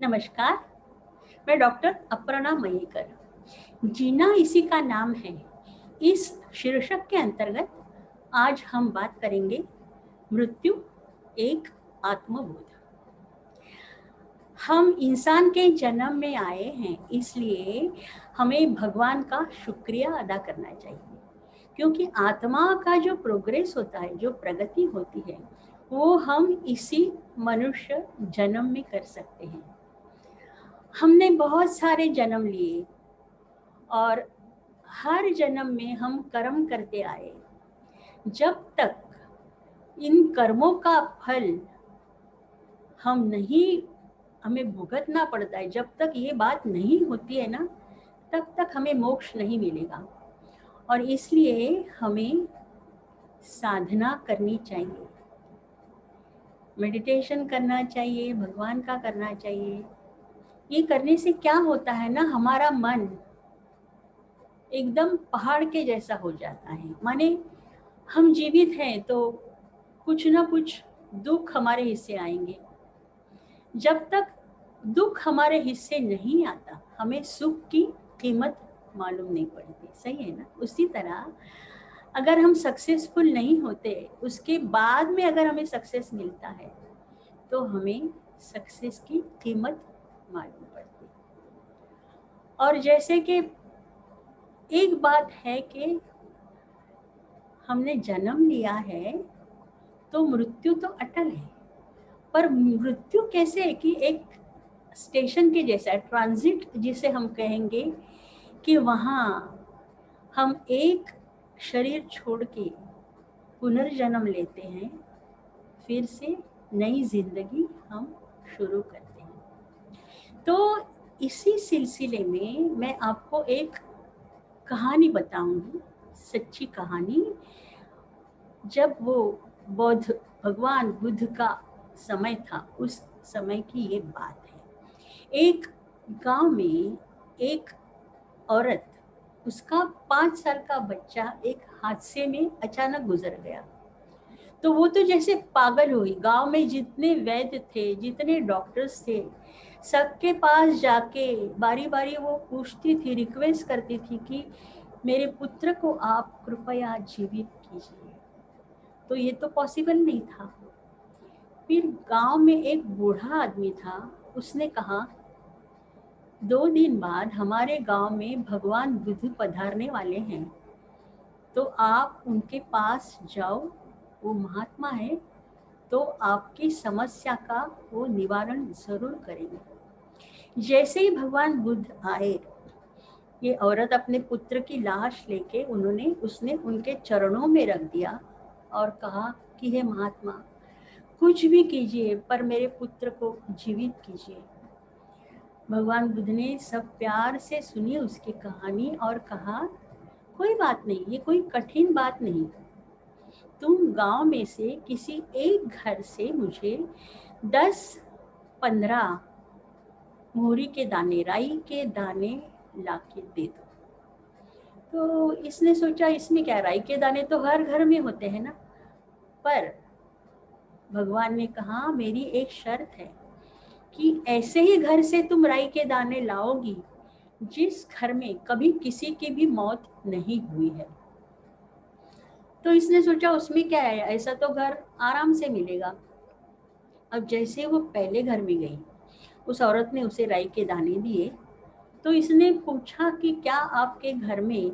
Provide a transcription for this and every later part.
नमस्कार। मैं डॉक्टर अपर्णा मयेकर। जीना इसी का नाम है। इस शीर्षक के अंतर्गत आज हम बात करेंगे मृत्यु एक आत्मबोध। हम इंसान के जन्म में आए हैं, इसलिए हमें भगवान का शुक्रिया अदा करना चाहिए, क्योंकि आत्मा का जो प्रोग्रेस होता है, जो प्रगति होती है, वो हम इसी मनुष्य जन्म में कर सकते हैं। हमने बहुत सारे जन्म लिए और हर जन्म में हम कर्म करते आए। जब तक इन कर्मों का फल हमें भुगतना पड़ता है, जब तक ये बात नहीं होती है ना, तब तक हमें मोक्ष नहीं मिलेगा। और इसलिए हमें साधना करनी चाहिए, मेडिटेशन करना चाहिए, भगवान का करना चाहिए। ये करने से क्या होता है ना, हमारा मन एकदम पहाड़ के जैसा हो जाता है। माने हम जीवित हैं तो कुछ ना कुछ दुख हमारे हिस्से आएंगे। जब तक दुख हमारे हिस्से नहीं आता, हमें सुख की कीमत मालूम नहीं पड़ती। सही है ना? उसी तरह अगर हम सक्सेसफुल नहीं होते, उसके बाद में अगर हमें सक्सेस मिलता है, तो हमें सक्सेस की कीमत मालूम पड़ती। और जैसे कि एक बात है कि हमने जन्म लिया है, तो मृत्यु तो अटल है। पर मृत्यु कैसे है कि एक स्टेशन के जैसा, ट्रांजिट जिसे हम कहेंगे, कि वहाँ हम एक शरीर छोड़ के पुनर्जन्म लेते हैं, फिर से नई जिंदगी हम शुरू करते हैं। तो इसी सिलसिले में मैं आपको एक कहानी बताऊंगी, सच्ची कहानी। जब वो भगवान बुद्ध का समय था, उस समय की ये बात है। एक गांव में एक औरत, उसका 5 साल का बच्चा एक हादसे में अचानक गुजर गया। तो वो तो जैसे पागल हुई। गांव में जितने वैद्य थे, जितने डॉक्टर्स थे, सबके पास जाके बारी बारी वो पूछती थी, रिक्वेस्ट करती थी कि मेरे पुत्र को आप कृपया जीवित कीजिए। तो ये तो पॉसिबल नहीं था। फिर गांव में एक बूढ़ा आदमी था, उसने कहा 2 दिन बाद हमारे गांव में भगवान बुद्ध पधारने वाले हैं, तो आप उनके पास जाओ। वो महात्मा है, तो आपकी समस्या का वो निवारण जरूर करेंगे। जैसे ही भगवान बुद्ध आए, ये औरत अपने पुत्र की लाश लेके उसने उनके चरणों में रख दिया और कहा कि हे महात्मा, कुछ भी कीजिए पर मेरे पुत्र को जीवित कीजिए। भगवान बुद्ध ने सब प्यार से सुनी उसकी कहानी और कहा, कोई बात नहीं, ये कोई कठिन बात नहीं। तुम गांव में से किसी एक घर से मुझे 10-15 मोहरी के दाने, राई के दाने लाके दे दो। तो इसने सोचा, इसमें क्या, राई के दाने तो हर घर में होते हैं ना। पर भगवान ने कहा, मेरी एक शर्त है कि ऐसे ही घर से तुम राई के दाने लाओगी जिस घर में कभी किसी की भी मौत नहीं हुई है। तो इसने सोचा, उसमें क्या है, ऐसा तो घर आराम से मिलेगा। अब जैसे वो पहले घर में गई, उस औरत ने उसे राई के दाने दिए। तो इसने पूछा कि क्या आपके घर में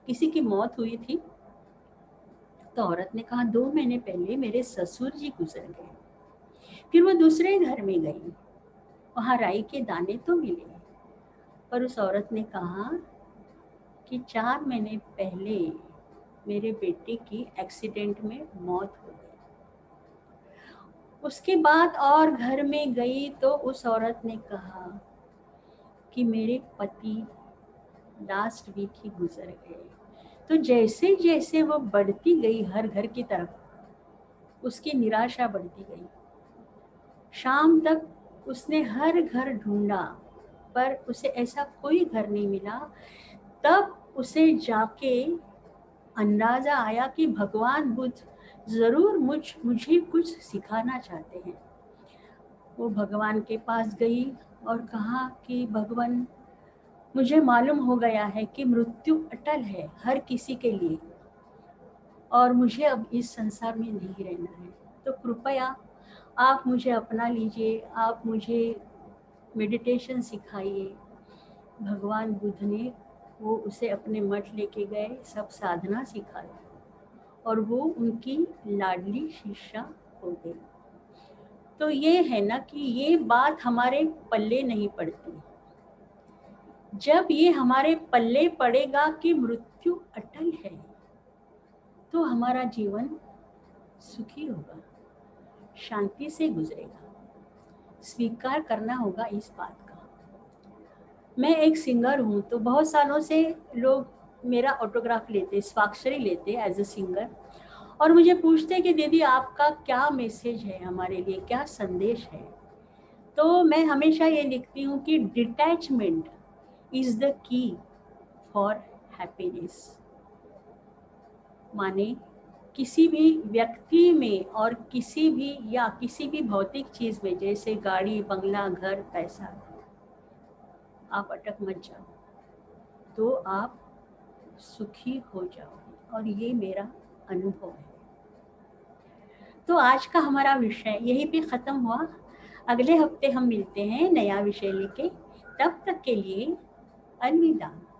किसी की मौत हुई थी? तो औरत ने कहा, 2 महीने पहले मेरे ससुर जी गुजर गए। फिर वो दूसरे घर में गई, वहाँ राई के दाने तो मिले, पर उस औरत ने कहा कि 4 महीने पहले मेरे बेटे की एक्सीडेंट में मौत हो गई। उसके बाद और घर में गई तो उस औरत ने कहा कि मेरे पति लास्ट वीक ही गुजर गए। तो जैसे जैसे वो बढ़ती गई हर घर की तरफ, उसकी निराशा बढ़ती गई। शाम तक उसने हर घर ढूंढा, पर उसे ऐसा कोई घर नहीं मिला। तब उसे जाके अंदाजा आया कि भगवान बुद्ध जरूर मुझे कुछ सिखाना चाहते हैं। वो भगवान के पास गई और कहा कि भगवान, मुझे मालूम हो गया है कि मृत्यु अटल है हर किसी के लिए और मुझे अब इस संसार में नहीं रहना है, तो कृपया आप मुझे अपना लीजिए, आप मुझे मेडिटेशन सिखाइए। भगवान बुद्ध ने वो उसे अपने मठ लेके गए, सब साधना सिखाई और वो उनकी लाडली शिष्या हो गई। तो ये है ना कि ये बात हमारे पल्ले नहीं पड़ती। जब ये हमारे पल्ले पड़ेगा कि मृत्यु अटल है, तो हमारा जीवन सुखी होगा, शांति से गुजरेगा। स्वीकार करना होगा इस बात का। मैं एक सिंगर हूँ, तो बहुत सालों से लोग मेरा ऑटोग्राफ लेते, स्वाक्षरी लेते एज अ सिंगर, और मुझे पूछते कि दीदी आपका क्या मैसेज है हमारे लिए, क्या संदेश है। तो मैं हमेशा ये लिखती हूँ कि detachment is the key for happiness. माने किसी भी व्यक्ति में और किसी भी भौतिक चीज में, जैसे गाड़ी, बंगला, घर, पैसा, आप अटक मत जाओ, तो आप सुखी हो जाओ। और ये मेरा अनुभव है। तो आज का हमारा विषय यहीं पे ख़त्म हुआ। अगले हफ्ते हम मिलते हैं नया विषय लेके। तब तक के लिए अलविदा।